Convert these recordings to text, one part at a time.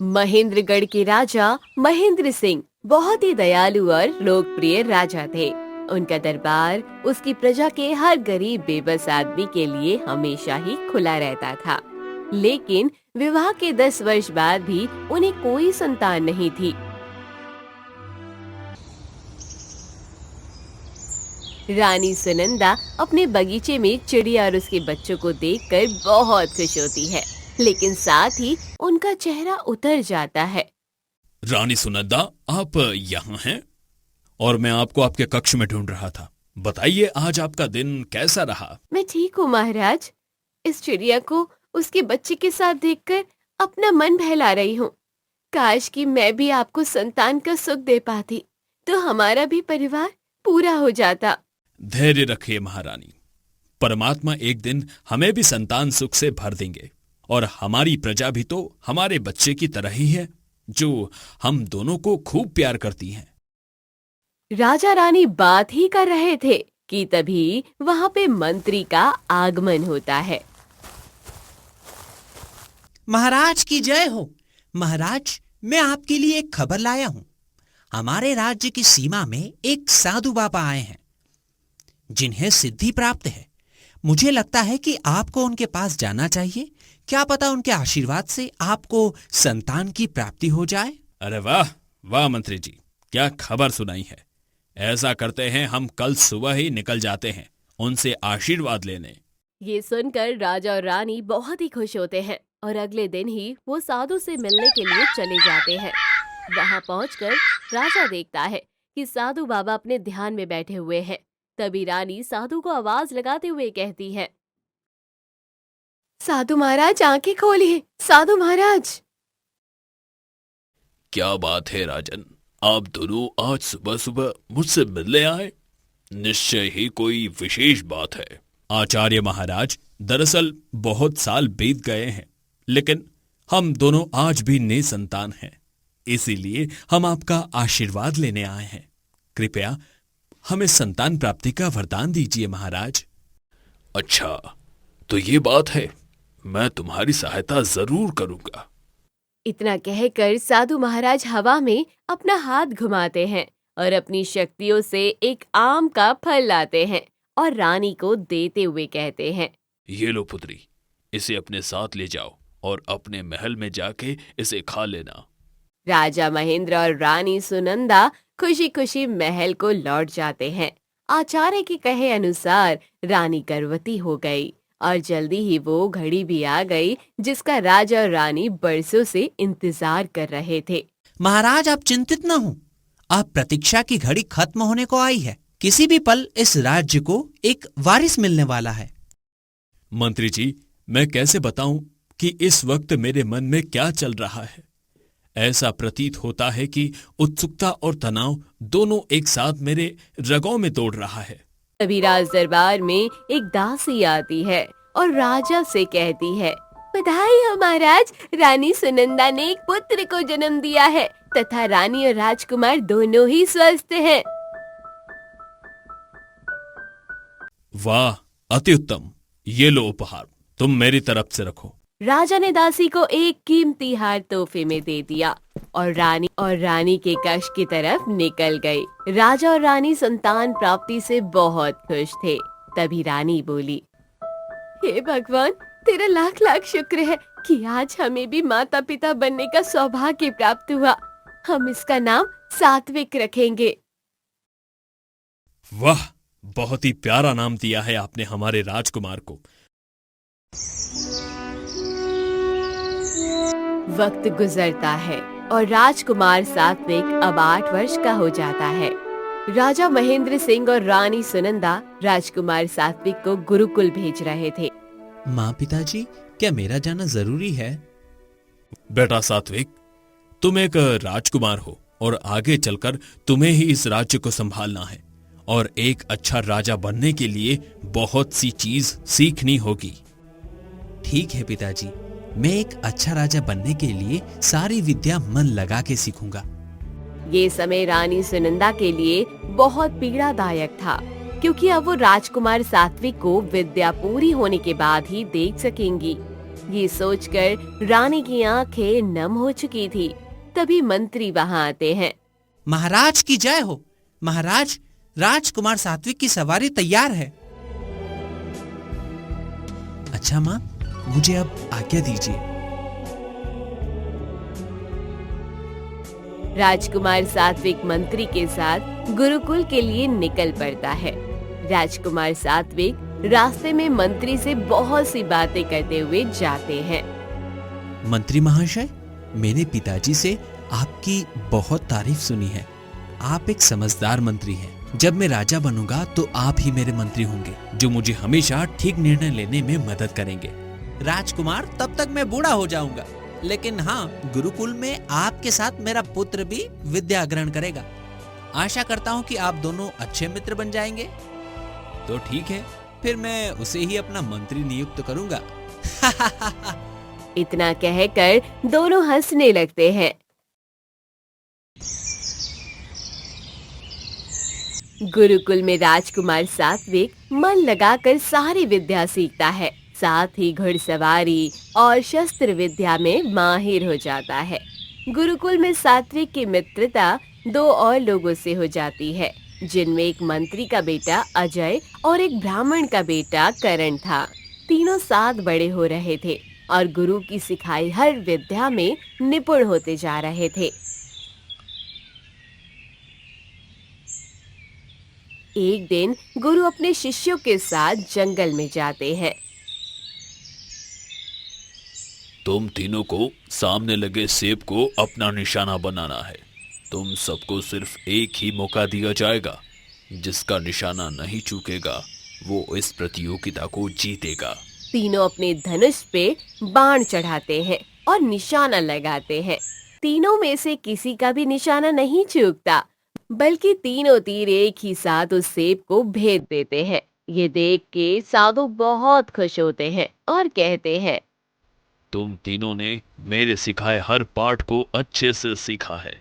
महेंद्रगढ़ के राजा महेंद्र सिंह बहुत ही दयालु और लोकप्रिय राजा थे। उनका दरबार उसकी प्रजा के हर गरीब बेबस आदमी के लिए हमेशा ही खुला रहता था। लेकिन विवाह के 10 वर्ष बाद भी उन्हें कोई संतान नहीं थी। रानी सुनंदा अपने बगीचे में चिड़िया और उसके बच्चों को देखकर बहुत खुश होती है, लेकिन साथ ही उनका चेहरा उतर जाता है। रानी सुनंदा, आप यहाँ हैं और मैं आपको आपके कक्ष में ढूंढ रहा था। बताइए, आज आपका दिन कैसा रहा? मैं ठीक हूँ महाराज। इस चिड़िया को उसके बच्चे के साथ देखकर अपना मन बहला रही हूँ। काश कि मैं भी आपको संतान का सुख दे पाती, तो हमारा भी परिवार पूरा हो जाता। धैर्य रखिए महारानी, परमात्मा एक दिन हमें भी संतान सुख से भर देंगे और हमारी प्रजा भी तो हमारे बच्चे की तरह ही है, जो हम दोनों को खूब प्यार करती हैं। राजा रानी बात ही कर रहे थे कि तभी वहाँ पे मंत्री का आगमन होता है। महाराज की जय हो। महाराज, मैं आपके लिए एक खबर लाया हूँ। हमारे राज्य की सीमा में एक साधु बाबा आए हैं जिन्हें सिद्धि प्राप्त है। मुझे लगता है कि आपको उनके पास जाना चाहिए। क्या पता उनके आशीर्वाद से आपको संतान की प्राप्ति हो जाए। अरे वाह वाह मंत्री जी, क्या खबर सुनाई है। ऐसा करते हैं, हम कल सुबह ही निकल जाते हैं उनसे आशीर्वाद लेने। ये सुनकर राजा और रानी बहुत ही खुश होते हैं और अगले दिन ही वो साधु से मिलने के लिए चले जाते हैं। वहाँ पहुंचकर राजा देखता है कि साधु बाबा अपने ध्यान में बैठे हुए हैं। तभी रानी साधु को आवाज लगाते हुए कहती है, साधु महाराज आंखें खोलिए। साधु महाराज। क्या बात है राजन, आप दोनों आज सुबह सुबह मुझसे मिलने आए? निश्चय ही कोई विशेष बात है। आचार्य महाराज, दरअसल बहुत साल बीत गए हैं, लेकिन हम दोनों आज भी निसंतान हैं। इसीलिए हम आपका आशीर्वाद लेने आए हैं। कृपया हमें संतान प्राप्ति का वरदान दीजिए महाराज। अच्छा, तो ये बात है, मैं तुम्हारी सहायता जरूर करूंगा। इतना कहकर साधु महाराज हवा में अपना हाथ घुमाते हैं और अपनी शक्तियों से एक आम का फल लाते हैं और रानी को देते हुए कहते हैं, ये लो पुत्री, इसे अपने साथ ले जाओ और अपने महल में जाके इसे खा लेना। राजा महेंद्र और रानी सुनंदा खुशी खुशी महल को लौट जाते हैं। आचार्य के कहे अनुसार रानी गर्भवती हो गई और जल्दी ही वो घड़ी भी आ गई जिसका राजा और रानी बरसों से इंतजार कर रहे थे। महाराज, आप चिंतित न हो। आप प्रतीक्षा की घड़ी खत्म होने को आई है। किसी भी पल इस राज्य को एक वारिस मिलने वाला है। मंत्री जी, मैं कैसे बताऊं कि इस वक्त मेरे मन में क्या चल रहा है। ऐसा प्रतीत होता है कि उत्सुकता और तनाव दोनों एक साथ मेरे रगों में दौड़ रहा है। तभी राज दरबार में एक दासी आती है और राजा से कहती है, बधाई हो महाराज, रानी सुनंदा ने एक पुत्र को जन्म दिया है तथा रानी और राजकुमार दोनों ही स्वस्थ हैं। वाह, अति उत्तम। ये लो उपहार, तुम मेरी तरफ से रखो। राजा ने दासी को एक कीमती हार तोहफे में दे दिया और रानी के कक्ष की तरफ निकल गई। राजा और रानी संतान प्राप्ति से बहुत खुश थे। तभी रानी बोली, हे भगवान, तेरा लाख लाख शुक्र है कि आज हमें भी माता पिता बनने का सौभाग्य प्राप्त हुआ। हम इसका नाम सात्विक रखेंगे। वाह, बहुत ही प्यारा नाम दिया है आपने हमारे राजकुमार को। वक्त गुजरता है और राजकुमार सात्विक अब 8 वर्ष का हो जाता है। राजा महेंद्र सिंह और रानी सुनंदा राजकुमार सात्विक को गुरुकुल भेज रहे थे। माँ, पिताजी, क्या मेरा जाना जरूरी है? बेटा सात्विक, तुम एक राजकुमार हो और आगे चलकर तुम्हें ही इस राज्य को संभालना है और एक अच्छा राजा बनने के लिए बहुत सी चीज सीखनी होगी। ठीक है पिताजी, मैं एक अच्छा राजा बनने के लिए सारी विद्या मन लगा के सीखूंगा। ये समय रानी सुनंदा के लिए बहुत पीड़ादायक था, क्योंकि अब वो राजकुमार सात्विक को विद्या पूरी होने के बाद ही देख सकेंगी। ये सोचकर रानी की आंखें नम हो चुकी थी। तभी मंत्री वहां आते हैं। महाराज की जय हो। महाराज, राजकुमार सात्विक की सवारी तैयार है। अच्छा माँ, मुझे अब आज्ञा दीजिए। राजकुमार सात्विक मंत्री के साथ गुरुकुल के लिए निकल पड़ता है। राजकुमार सात्विक रास्ते में मंत्री से बहुत सी बातें करते हुए जाते हैं। मंत्री महाशय, मेरे पिताजी से आपकी बहुत तारीफ सुनी है। आप एक समझदार मंत्री हैं। जब मैं राजा बनूंगा तो आप ही मेरे मंत्री होंगे, जो मुझे हमेशा ठीक निर्णय लेने में मदद करेंगे। राजकुमार, तब तक मैं बूढ़ा हो जाऊंगा, लेकिन हाँ, गुरुकुल में आपके साथ मेरा पुत्र भी विद्या ग्रहण करेगा। आशा करता हूँ कि आप दोनों अच्छे मित्र बन जाएंगे। तो ठीक है, फिर मैं उसे ही अपना मंत्री नियुक्त करूंगा। इतना कहकर दोनों हंसने लगते हैं। गुरुकुल में राजकुमार सात्विक मन लगाकर सारी विद्या सीखता है। साथ ही घुड़सवारी और शस्त्र विद्या में माहिर हो जाता है। गुरुकुल में सात्विक की मित्रता 2 और लोगों से हो जाती है, जिनमें एक मंत्री का बेटा अजय और एक ब्राह्मण का बेटा करण था। तीनों साथ बड़े हो रहे थे और गुरु की सिखाई हर विद्या में निपुण होते जा रहे थे। एक दिन गुरु अपने शिष्यों के साथ जंगल में जाते हैं। तुम तीनों को सामने लगे सेब को अपना निशाना बनाना है। तुम सबको सिर्फ एक ही मौका दिया जाएगा। जिसका निशाना नहीं चूकेगा वो इस प्रतियोगिता को जीतेगा। तीनों अपने धनुष पे बाण चढ़ाते हैं और निशाना लगाते हैं। तीनों में से किसी का भी निशाना नहीं चूकता, बल्कि तीनों तीर एक ही साथ उस सेब को भेद देते हैं। ये देख के साधु बहुत खुश होते हैं और कहते हैं, तुम तीनों ने मेरे सिखाए हर पाठ को अच्छे से सीखा है।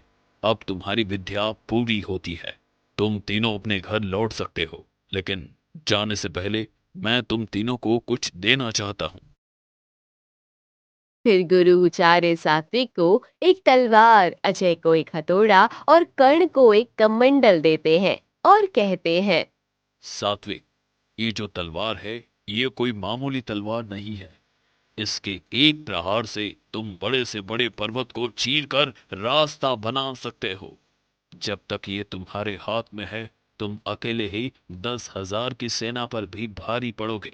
अब तुम्हारी विद्या पूरी होती है। तुम तीनों अपने घर लौट सकते हो, लेकिन जाने से पहले मैं तुम तीनों को कुछ देना चाहता हूँ। फिर गुरु आचार्य सात्विक को एक तलवार, अजय को एक हथौड़ा और कर्ण को एक कमंडल देते हैं और कहते हैं, सात्विक, ये जो तलवार है ये कोई मामूली तलवार नहीं है। इसके एक प्रहार से तुम बड़े से बड़े पर्वत को चीरकर रास्ता बना सकते हो। जब तक ये तुम्हारे हाथ में है तुम अकेले ही 10,000 की सेना पर भी भारी पड़ोगे।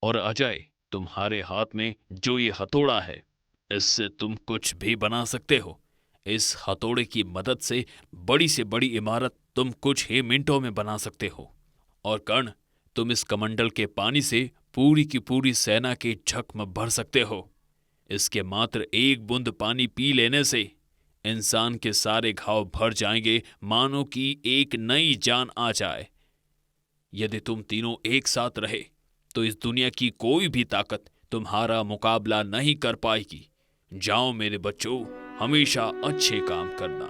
और अजय, तुम्हारे हाथ में जो ये हथौड़ा है इससे तुम कुछ भी बना सकते हो। इस हथौड़े की मदद से बड़ी से बड़ी इमारत तुम कुछ ही मिनटों में बना सकते हो। और कर्ण, तुम इस कमंडल के पानी से पूरी की पूरी सेना के झक में भर सकते हो। इसके मात्र एक बूंद पानी पी लेने से इंसान के सारे घाव भर जाएंगे, मानो कि एक नई जान आ जाए। यदि तुम तीनों एक साथ रहे तो इस दुनिया की कोई भी ताकत तुम्हारा मुकाबला नहीं कर पाएगी। जाओ मेरे बच्चों, हमेशा अच्छे काम करना।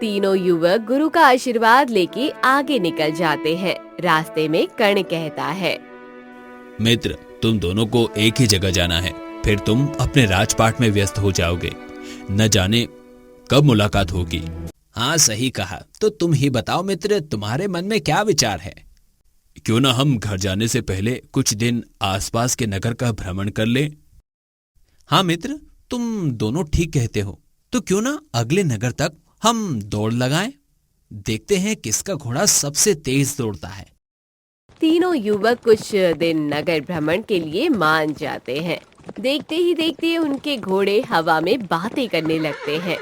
तीनों युवक गुरु का आशीर्वाद लेके आगे निकल जाते हैं। रास्ते में कर्ण कहता है, मित्र, तुम दोनों को एक ही जगह जाना है, फिर तुम अपने राजपाट में व्यस्त हो जाओगे। न जाने कब मुलाकात होगी। हाँ, सही कहा। तो तुम ही बताओ मित्र, तुम्हारे मन में क्या विचार है? क्यों ना हम घर जाने से पहले कुछ दिन आसपास के नगर का भ्रमण कर लें? हाँ मित्र, तुम दोनों ठीक कहते हो। तो क्यों ना अगले नगर तक हम दौड़ लगाएं? देखते हैं किसका घोड़ा सबसे तेज दौड़ता है। तीनों युवक कुछ दिन नगर भ्रमण के लिए मान जाते हैं। देखते ही देखते उनके घोड़े हवा में बातें करने लगते हैं।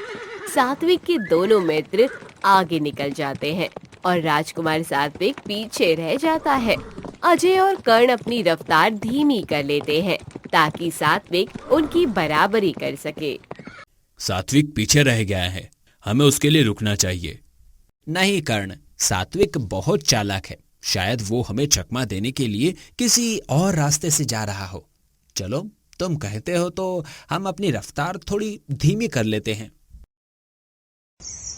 सात्विक के दोनों मित्र आगे निकल जाते हैं और राजकुमार सात्विक पीछे रह जाता है। अजय और कर्ण अपनी रफ्तार धीमी कर लेते हैं ताकि सात्विक उनकी बराबरी कर सके। सात्विक पीछे रह गया है, हमें उसके लिए रुकना चाहिए। नहीं कर्ण, सात्विक बहुत चालाक है। शायद वो हमें चकमा देने के लिए किसी और रास्ते से जा रहा हो। चलो, तुम कहते हो तो हम अपनी रफ्तार थोड़ी धीमी कर लेते हैं।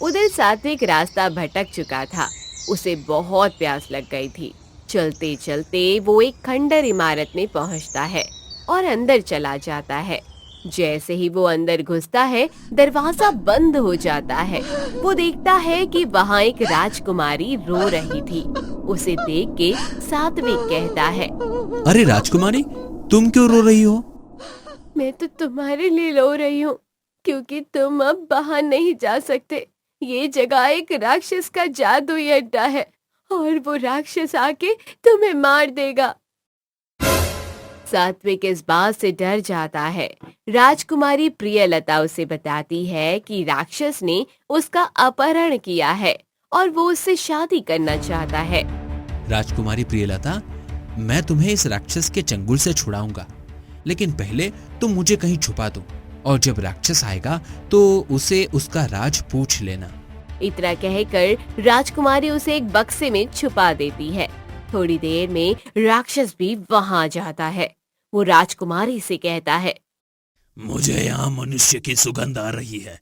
उधर सात्विक रास्ता भटक चुका था। उसे बहुत प्यास लग गई थी। चलते चलते वो एक खंडर इमारत में पहुंचता है और अंदर चला जाता है। जैसे ही वो अंदर घुसता है, दरवाजा बंद हो जाता है। वो देखता है कि वहाँ एक राजकुमारी रो रही थी। उसे देख के सात्विक कहता है, अरे राजकुमारी, तुम क्यों रो रही हो? मैं तो तुम्हारे लिए रो रही हूँ, क्योंकि तुम अब बाहर नहीं जा सकते। ये जगह एक राक्षस का जादुई अड्डा है और वो राक्षस आके तुम्हें मार देगा। सात्विक इस बात से डर जाता है। राजकुमारी प्रियलता उसे बताती है कि राक्षस ने उसका अपहरण किया है और वो उससे शादी करना चाहता है। राजकुमारी प्रियलता, मैं तुम्हें इस राक्षस के चंगुल से छुड़ाऊंगा, लेकिन पहले तुम मुझे कहीं छुपा दो और जब राक्षस आएगा तो उसे उसका राज पूछ लेना। इतना कहकर राजकुमारी उसे एक बक्से में छुपा देती है। थोड़ी देर में राक्षस भी वहां आ जाता है। वो राजकुमारी से कहता है, मुझे यहाँ मनुष्य की सुगंध आ रही है,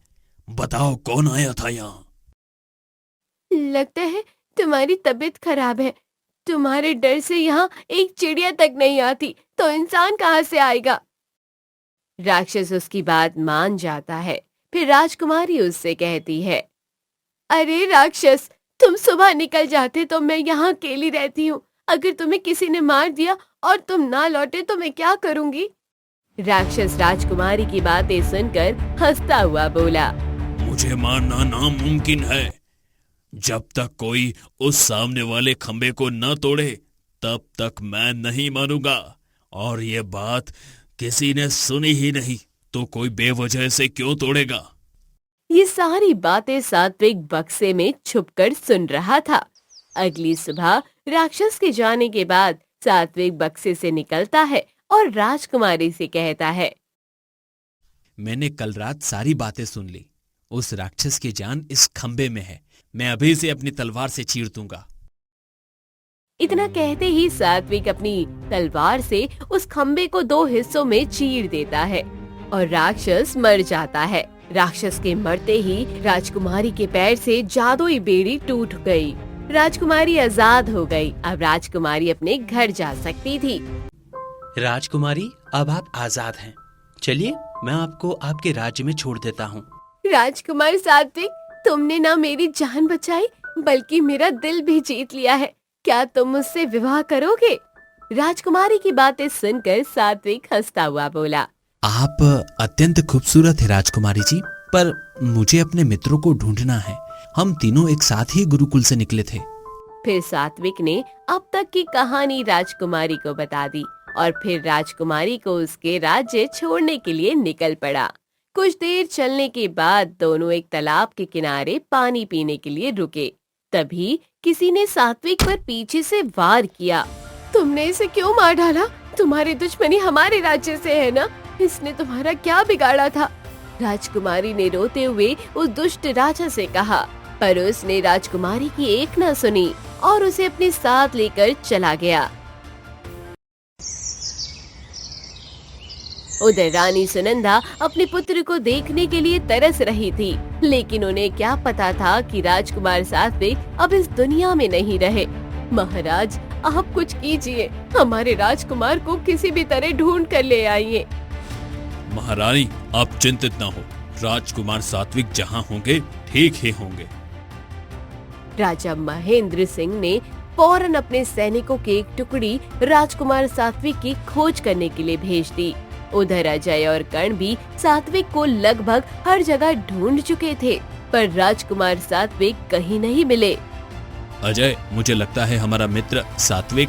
बताओ कौन आया था यहाँ? लगता है तुम्हारी तबीयत खराब है। तुम्हारे डर से यहाँ एक चिड़िया तक नहीं आती, तो इंसान कहाँ से आएगा? राक्षस उसकी बात मान जाता है। फिर राजकुमारी उससे कहती है, अरे राक्षस, तुम सुबह निकल जाते तो मैं यहाँ अकेली रहती हूँ। अगर तुम्हें किसी ने मार दिया और तुम ना लौटे तो मैं क्या करूँगी? राक्षस राजकुमारी की बातें सुनकर हंसता हुआ बोला, मुझे मारना नामुमकिन है। जब तक कोई उस सामने वाले खंबे को न तोड़े तब तक मैं नहीं मानूंगा। और ये बात किसी ने सुनी ही नहीं तो कोई बेवजह से क्यों तोड़ेगा? ये सारी बातें सात्विक बक्से में छुपकर सुन रहा था। अगली सुबह राक्षस के जाने के बाद सात्विक बक्से से निकलता है और राजकुमारी से कहता है, मैंने कल रात सारी बातें सुन ली। उस राक्षस की जान इस खंबे में है। मैं अभी से अपनी तलवार से चीर दूंगा। इतना कहते ही सात्विक अपनी तलवार से उस खंबे को 2 हिस्सों में चीर देता है और राक्षस मर जाता है। राक्षस के मरते ही राजकुमारी के पैर से जादुई बेड़ी टूट गई। राजकुमारी आजाद हो गई। अब राजकुमारी अपने घर जा सकती थी। राजकुमारी, अब आप आजाद हैं। चलिए, मैं आपको आपके राज्य में छोड़ देता हूँ। राजकुमार सात्विक, तुमने ना मेरी जान बचाई बल्कि मेरा दिल भी जीत लिया है। क्या तुम मुझसे विवाह करोगे? राजकुमारी की बातें सुनकर सात्विक हंसता हुआ बोला, आप अत्यंत खूबसूरत है राजकुमारी जी, पर मुझे अपने मित्रों को ढूंढना है। हम तीनों एक साथ ही गुरुकुल से निकले थे। फिर सात्विक ने अब तक की कहानी राजकुमारी को बता दी और फिर राजकुमारी को उसके राज्य छोड़ने के लिए निकल पड़ा। कुछ देर चलने के बाद दोनों एक तालाब के किनारे पानी पीने के लिए रुके। तभी किसी ने सात्विक पर पीछे से वार किया। तुमने इसे क्यों मार डाला? तुम्हारी दुश्मनी हमारे राज्य से है ना? इसने तुम्हारा क्या बिगाड़ा था? राजकुमारी ने रोते हुए उस दुष्ट राजा से कहा, पर उसने राजकुमारी की एक न सुनी और उसे अपने साथ लेकर चला गया। उधर रानी सुनंदा अपने पुत्र को देखने के लिए तरस रही थी, लेकिन उन्हें क्या पता था कि राजकुमार सात्विक अब इस दुनिया में नहीं रहे। महाराज, आप कुछ कीजिए, हमारे राजकुमार को किसी भी तरह ढूंढ कर ले आइए। महारानी, आप चिंतित न हो। राजकुमार सात्विक जहाँ होंगे ठीक ही होंगे। राजा महेंद्र सिंह ने फौरन अपने सैनिकों की एक टुकड़ी राजकुमार सात्विक की खोज करने के लिए भेज दी। उधर अजय और कर्ण भी सात्विक को लगभग हर जगह ढूंढ चुके थे, पर राजकुमार सात्विक कहीं नहीं मिले। अजय, मुझे लगता है हमारा मित्र सात्विक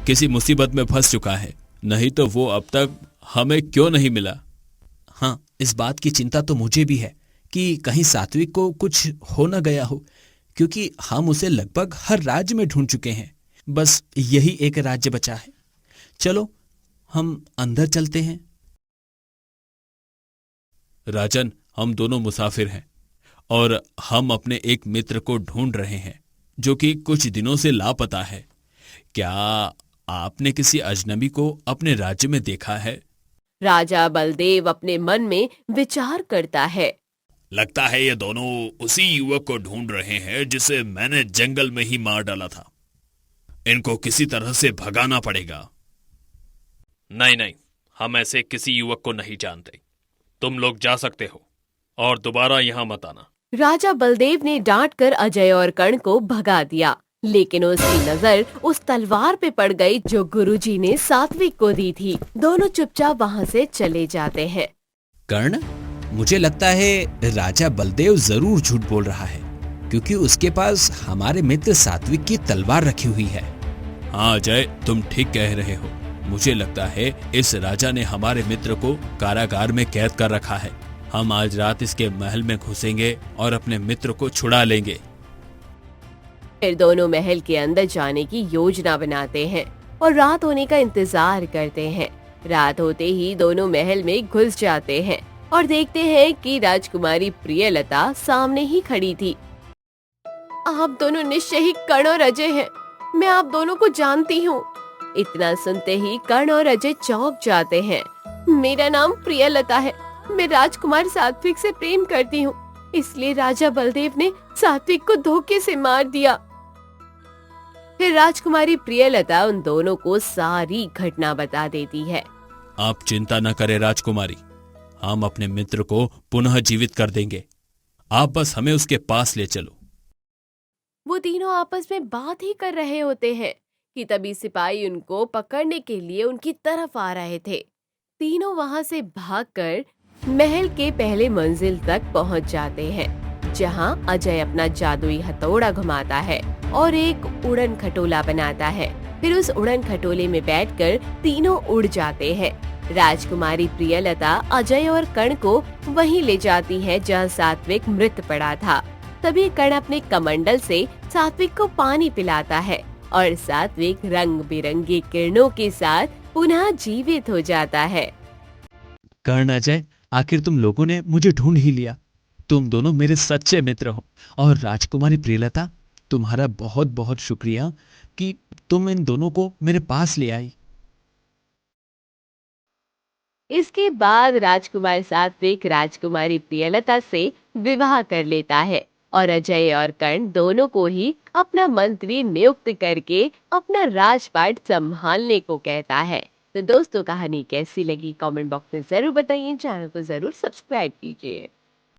किसी मुसीबत में फंस चुका है, नहीं तो वो अब तक हमें क्यों नहीं मिला? हाँ, इस बात की चिंता तो मुझे भी है कि कहीं सात्विक को कुछ हो न गया हो, क्योंकि हम उसे लगभग हर राज्य में ढूंढ चुके हैं। बस यही एक राज्य बचा है। चलो, हम अंदर चलते हैं। राजन, हम दोनों मुसाफिर हैं और हम अपने एक मित्र को ढूंढ रहे हैं जो कि कुछ दिनों से लापता है। क्या आपने किसी अजनबी को अपने राज्य में देखा है? राजा बलदेव अपने मन में विचार करता है। लगता है ये दोनों उसी युवक को ढूंढ रहे हैं जिसे मैंने जंगल में ही मार डाला था। इनको किसी तरह से भगाना पड़ेगा। नहीं नहीं, हम ऐसे किसी युवक को नहीं जानते। तुम लोग जा सकते हो और दोबारा यहाँ मत आना। राजा बलदेव ने डांटकर अजय और कर्ण को भगा दिया, लेकिन उसकी नजर उस तलवार पे पड़ गई जो गुरुजी ने सात्विक को दी थी। दोनों चुपचाप वहाँ से चले जाते हैं। कर्ण, मुझे लगता है राजा बलदेव जरूर झूठ बोल रहा है, क्योंकि उसके पास हमारे मित्र सात्विक की तलवार रखी हुई है। हाँ अजय, तुम ठीक कह रहे हो। मुझे लगता है इस राजा ने हमारे मित्र को कारागार में कैद कर रखा है। हम आज रात इसके महल में घुसेंगे और अपने मित्र को छुड़ा लेंगे। फिर दोनों महल के अंदर जाने की योजना बनाते हैं और रात होने का इंतजार करते हैं। रात होते ही दोनों महल में घुस जाते हैं और देखते हैं कि राजकुमारी प्रियलता सामने ही खड़ी थी। आप दोनों निश्चय ही कर्ण और अजय हैं। मैं आप दोनों को जानती हूँ। इतना सुनते ही कर्ण और अजय चौंक जाते हैं। मेरा नाम प्रियलता है। मैं राजकुमार सात्विक से प्रेम करती हूँ, इसलिए राजा बलदेव ने सात्विक को धोखे से मार दिया। फिर राजकुमारी प्रियलता उन दोनों को सारी घटना बता देती है। आप चिंता न करें राजकुमारी, हम अपने मित्र को पुनः जीवित कर देंगे। आप बस हमें उसके पास ले चलो। वो तीनों आपस में बात ही कर रहे होते हैं कि तभी सिपाही उनको पकड़ने के लिए उनकी तरफ आ रहे थे। तीनों वहां से भागकर महल के पहले मंजिल तक पहुंच जाते हैं, जहां अजय अपना जादुई हथौड़ा घुमाता है और एक उड़न खटोला बनाता है। फिर उस उड़न खटोले में बैठकर तीनों उड़ जाते हैं। राजकुमारी प्रियलता अजय और कर्ण को वहीं ले जाती है जहां सात्विक मृत पड़ा था। तभी कर्ण अपने कमंडल से सात्विक को पानी पिलाता है और सात्विक रंग बिरंगी किरणों के साथ पुनः जीवित हो जाता है। कर्ण, अजय, आखिर तुम लोगों ने मुझे ढूंढ ही लिया। तुम दोनों मेरे सच्चे मित्र हो। और राजकुमारी प्रियलता, तुम्हारा बहुत बहुत शुक्रिया कि तुम इन दोनों को मेरे पास ले आई। इसके बाद राजकुमार सात्विक राजकुमारी प्रियलता से विवाह कर लेता है और अजय और कर्ण दोनों को ही अपना मंत्री नियुक्त करके अपना राजपाट संभालने को कहता है। तो दोस्तों, कहानी कैसी लगी कमेंट बॉक्स में जरूर बताइए। चैनल को जरूर सब्सक्राइब कीजिए।